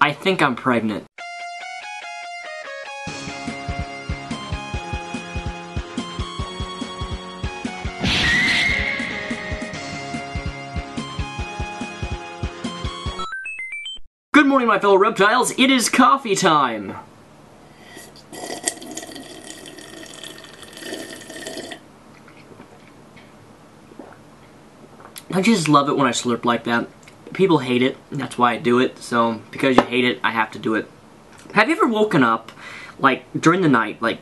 I think I'm pregnant. Good morning, my fellow reptiles. It is coffee time. I just love it when I slurp like that. People hate it, that's why I do it, so because you hate it, I have to do it. Have you ever woken up, like, during the night, like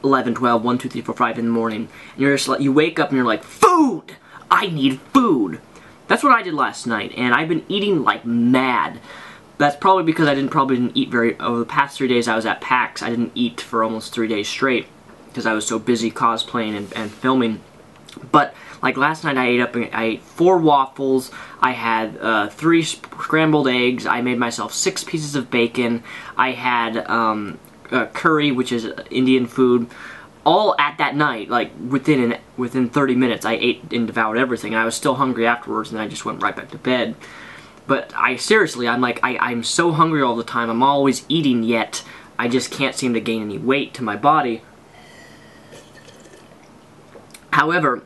11, 12, 1, 2, 3, 4, 5 in the morning, and you're just like, you wake up and you're like, food! I need food! That's what I did last night, and I've been eating like mad. That's probably because I didn't eat over the past 3 days I was at PAX. I didn't eat for almost 3 days straight because I was so busy cosplaying and filming. But like last night I ate 4 waffles, I had 3 scrambled eggs, I made myself 6 pieces of bacon, I had curry, which is Indian food, all at that night, like within 30 minutes I ate and devoured everything, and I was still hungry afterwards and I just went right back to bed. But seriously, I'm so hungry all the time, I'm always eating, yet I just can't seem to gain any weight to my body. However,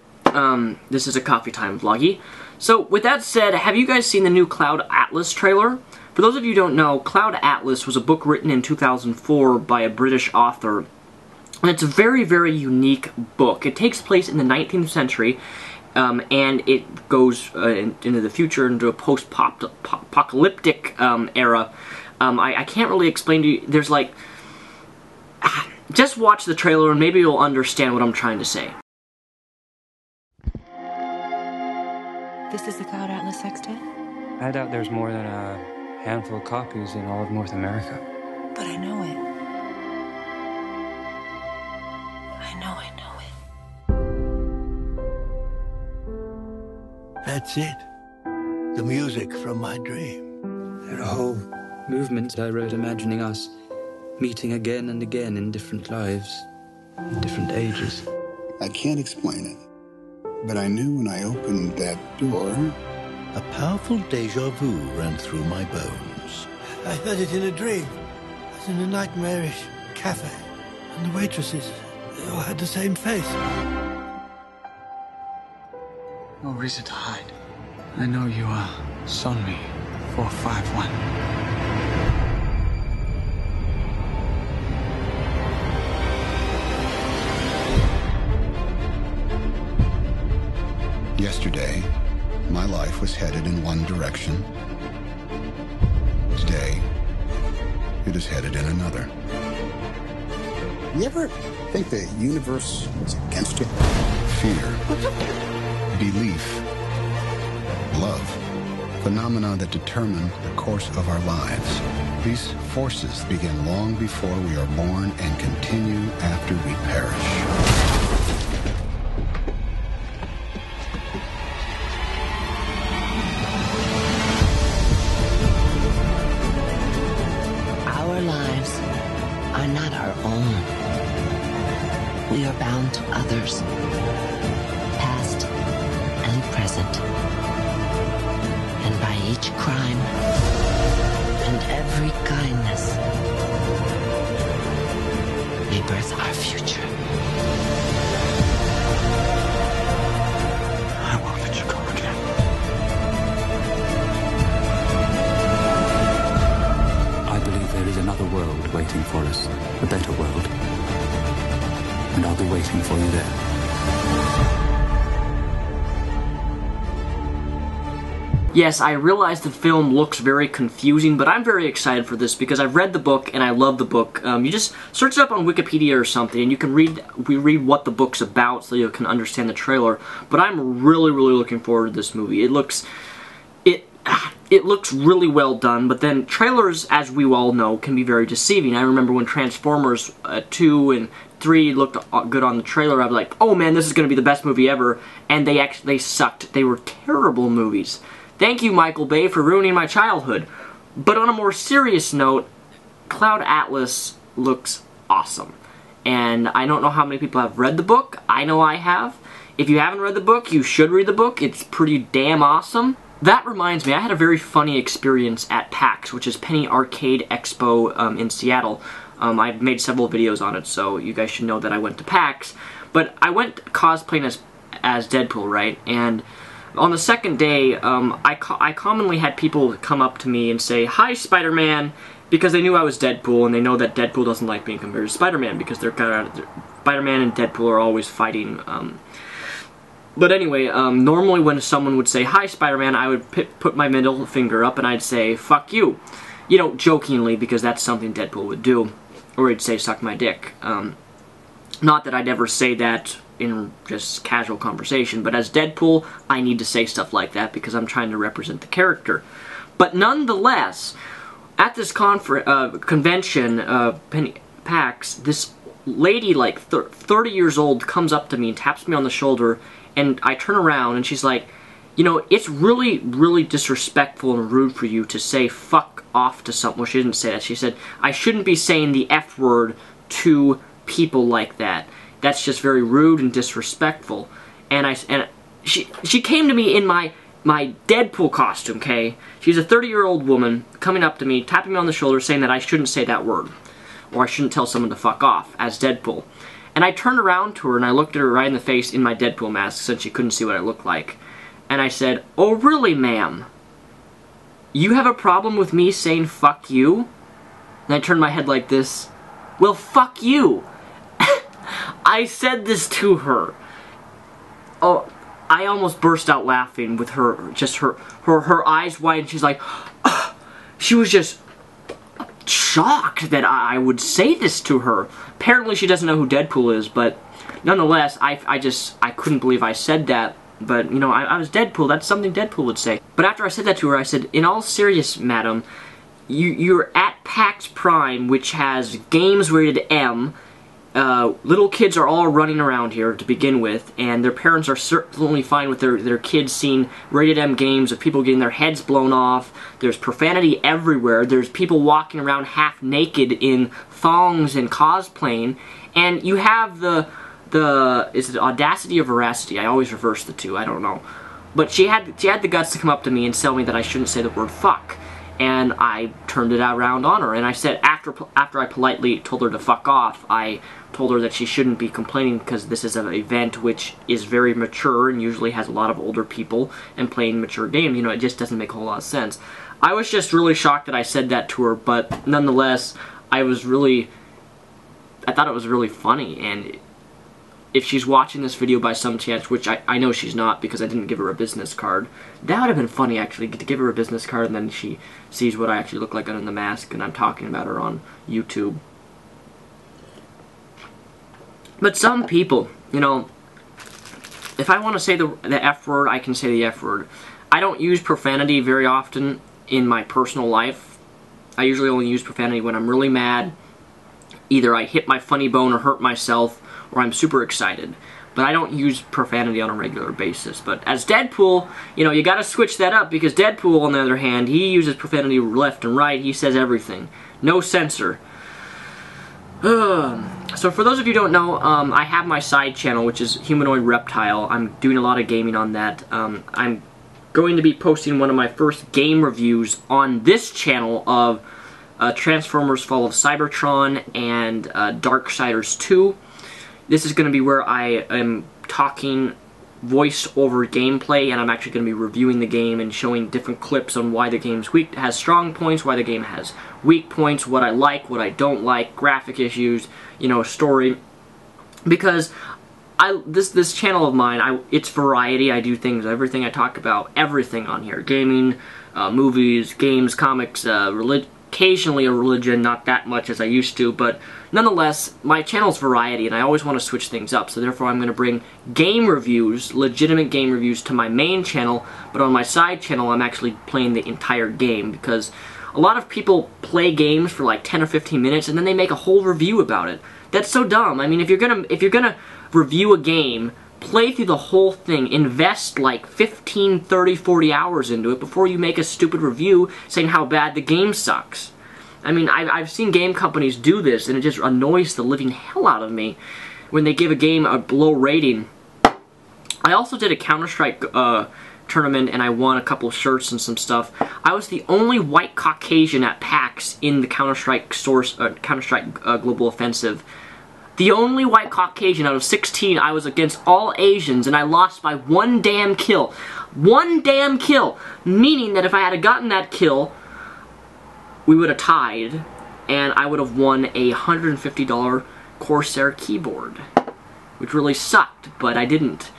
this is a coffee time vloggy. So, with that said, have you guys seen the new Cloud Atlas trailer? For those of you who don't know, Cloud Atlas was a book written in 2004 by a British author. And it's a very, very unique book. It takes place in the 19th century, and it goes into the future, into a post-apocalyptic era. I can't really explain to you. There's like... Just watch the trailer and maybe you'll understand what I'm trying to say. This is the Cloud Atlas sextet? I doubt there's more than a handful of copies in all of North America. But I know it. I know it. That's it. The music from my dream. There are whole movements I wrote imagining us meeting again and again in different lives, in different ages. I can't explain it, but I knew when I opened that door, A powerful deja vu ran through my bones. I heard it in a dream. I was in a nightmarish cafe, and the waitresses, they all had the same face. No reason to hide. I know you are Sonmi 451. yesterday, my life was headed in one direction. Today, it is headed in another. You ever think the universe is against you? Fear, belief, love, phenomena that determine the course of our lives. These forces begin long before we are born and continue after we perish. Our lives are not our own. We are bound to others, past and present. And by each crime and every kindness, we birth our future. I won't let you go again. I believe there is another world waiting for us, a better world. And I'll be waiting for you there. Yes, I realize the film looks very confusing, but I'm very excited for this because I've read the book and I love the book. You just search it up on Wikipedia or something and you can read what the book's about so you can understand the trailer. But I'm really, really looking forward to this movie. It looks really well done, but then trailers, as we all know, can be very deceiving. I remember when Transformers 2 and 3 looked good on the trailer, I was like, oh man, this is going to be the best movie ever, and they sucked. They were terrible movies. Thank you, Michael Bay, for ruining my childhood. But on a more serious note, Cloud Atlas looks awesome. And I don't know how many people have read the book. I know I have. If you haven't read the book, you should read the book. It's pretty damn awesome. that reminds me, I had a very funny experience at PAX, which is Penny Arcade Expo in Seattle. I've made several videos on it, so you guys should know that I went to PAX. But I went cosplaying as Deadpool, right? And on the second day, I commonly had people come up to me and say, "Hi, Spider-Man," because they knew I was Deadpool, and they know that Deadpool doesn't like being compared to Spider-Man, because they're kind of... Spider-Man and Deadpool are always fighting. But anyway, normally when someone would say, "Hi, Spider-Man," I would put my middle finger up and I'd say, "Fuck you." You know, jokingly, because that's something Deadpool would do. Or he'd say, "Suck my dick." Not that I'd ever say that in just casual conversation, but as Deadpool, I need to say stuff like that because I'm trying to represent the character. But nonetheless, at this convention, PAX, this lady, like 30 years old, comes up to me and taps me on the shoulder, and I turn around and she's like, "You know, it's really, really disrespectful and rude for you to say fuck off to someone." Well, she didn't say that. She said, "I shouldn't be saying the F word to people like that. That's just very rude and disrespectful." And she came to me in my Deadpool costume, okay? She's a 30-year-old woman coming up to me, tapping me on the shoulder, saying that I shouldn't say that word. Or I shouldn't tell someone to fuck off as Deadpool. And I turned around to her and I looked at her right in the face in my Deadpool mask since she couldn't see what I looked like. And I said, "Oh really, ma'am? You have a problem with me saying fuck you?" And I turned my head like this. "Well, fuck you." I said this to her. Oh, I almost burst out laughing with her, just her eyes wide, and she's like, she was just shocked that I would say this to her. Apparently she doesn't know who Deadpool is, but nonetheless, I couldn't believe I said that. But, you know, I was Deadpool. That's something Deadpool would say. But after I said that to her, I said, "In all seriousness, madam, you're at PAX Prime, which has games rated M. Little kids are all running around here to begin with, and their parents are certainly fine with their kids seeing rated M games of people getting their heads blown off. There's profanity everywhere. There's people walking around half naked in thongs and cosplaying, and you have is it audacity or veracity? I always reverse the two, I don't know. But she had the guts to come up to me and tell me that I shouldn't say the word fuck. And I turned it around on her, and I said, after I politely told her to fuck off, I told her that she shouldn't be complaining because this is an event which is very mature and usually has a lot of older people and playing mature games. You know, it just doesn't make a whole lot of sense. I was just really shocked that I said that to her, but nonetheless, I thought it was really funny. And if she's watching this video by some chance, which I know she's not because I didn't give her a business card, that would have been funny, actually, to give her a business card and then she sees what I actually look like under the mask and I'm talking about her on YouTube. But some people, you know, if I want to say the F word, I can say the F word. I don't use profanity very often in my personal life. I usually only use profanity when I'm really mad. Either I hit my funny bone or hurt myself, or I'm super excited. But I don't use profanity on a regular basis. But as Deadpool, you know, you gotta switch that up, because Deadpool, on the other hand, he uses profanity left and right. He says everything. No censor. So for those of you who don't know, I have my side channel, which is Humanoid Reptile. I'm doing a lot of gaming on that. I'm going to be posting one of my first game reviews on this channel of Transformers Fall of Cybertron and Darksiders 2. This is going to be where I am talking voice-over gameplay, and I'm actually going to be reviewing the game and showing different clips on why the game's weak, has strong points, why the game has weak points, what I like, what I don't like, graphic issues, you know, story. Because this channel of mine, it's variety. I do things, everything I talk about, everything on here. Gaming, movies, games, comics, occasionally a religion, not that much as I used to, but nonetheless, my channel's variety, and I always want to switch things up, so therefore I'm going to bring game reviews, legitimate game reviews, to my main channel, but on my side channel I'm actually playing the entire game, because a lot of people play games for like 10 or 15 minutes, and then they make a whole review about it. That's so dumb. I mean, if you're gonna review a game, play through the whole thing, invest like 15, 30, 40 hours into it before you make a stupid review saying how bad the game sucks. I mean, I've seen game companies do this, and it just annoys the living hell out of me when they give a game a low rating. I also did a Counter-Strike tournament and I won a couple shirts and some stuff. I was the only white Caucasian at PAX in the Counter-Strike Global Offensive. The only white Caucasian out of 16. I was against all Asians and I lost by 1 damn kill. 1 damn kill! Meaning that if I had gotten that kill, we would have tied and I would have won a $150 Corsair keyboard. Which really sucked, but I didn't.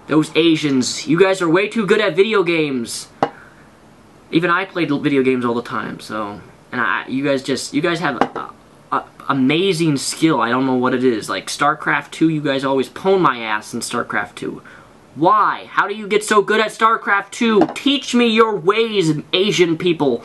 Those Asians, you guys are way too good at video games. Even I played video games all the time, so... And you guys have amazing skill. I don't know what it is. Like, StarCraft 2, you guys always pwn my ass in StarCraft 2. Why? How do you get so good at StarCraft 2? Teach me your ways, Asian people.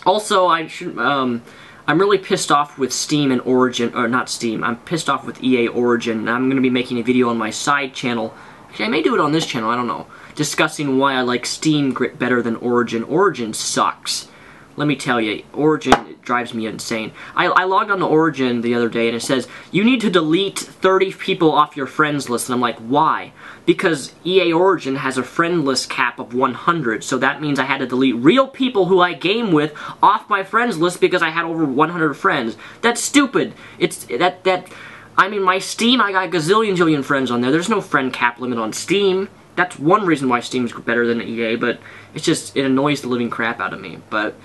Also, I'm really pissed off with Steam and Origin, or not Steam, I'm pissed off with EA Origin, and I'm going to be making a video on my side channel, actually I may do it on this channel, I don't know, discussing why I like Steam better than Origin. Origin sucks. Let me tell you, Origin, it drives me insane. I logged on to Origin the other day and it says, you need to delete 30 people off your friends list, and I'm like, why? Because EA Origin has a friend list cap of 100, so that means I had to delete real people who I game with off my friends list because I had over 100 friends. That's stupid. I mean, my Steam, I got a gazillion friends on there. There's no friend cap limit on Steam. That's one reason why Steam's better than EA, but it's just, it annoys the living crap out of me. But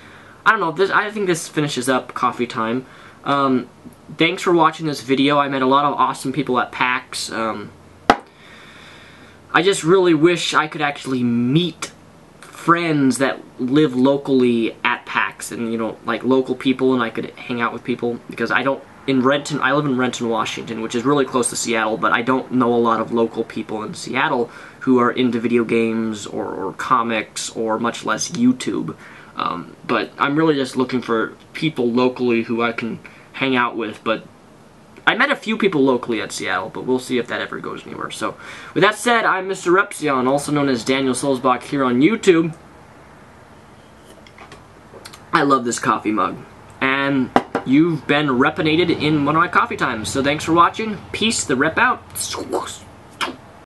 I don't know, I think this finishes up coffee time. Thanks for watching this video. I met a lot of awesome people at PAX. I just really wish I could actually meet friends that live locally at PAX, and, you know, like local people, and I could hang out with people, because I live in Renton, Washington, which is really close to Seattle, but I don't know a lot of local people in Seattle who are into video games or comics or much less YouTube. But I'm really just looking for people locally who I can hang out with, but I met a few people locally at Seattle, but we'll see if that ever goes anywhere. So, with that said, I'm Mr. Repzion, also known as Daniel Solzbach here on YouTube. I love this coffee mug, and you've been repinated in one of my coffee times. So thanks for watching. Peace, the rep out.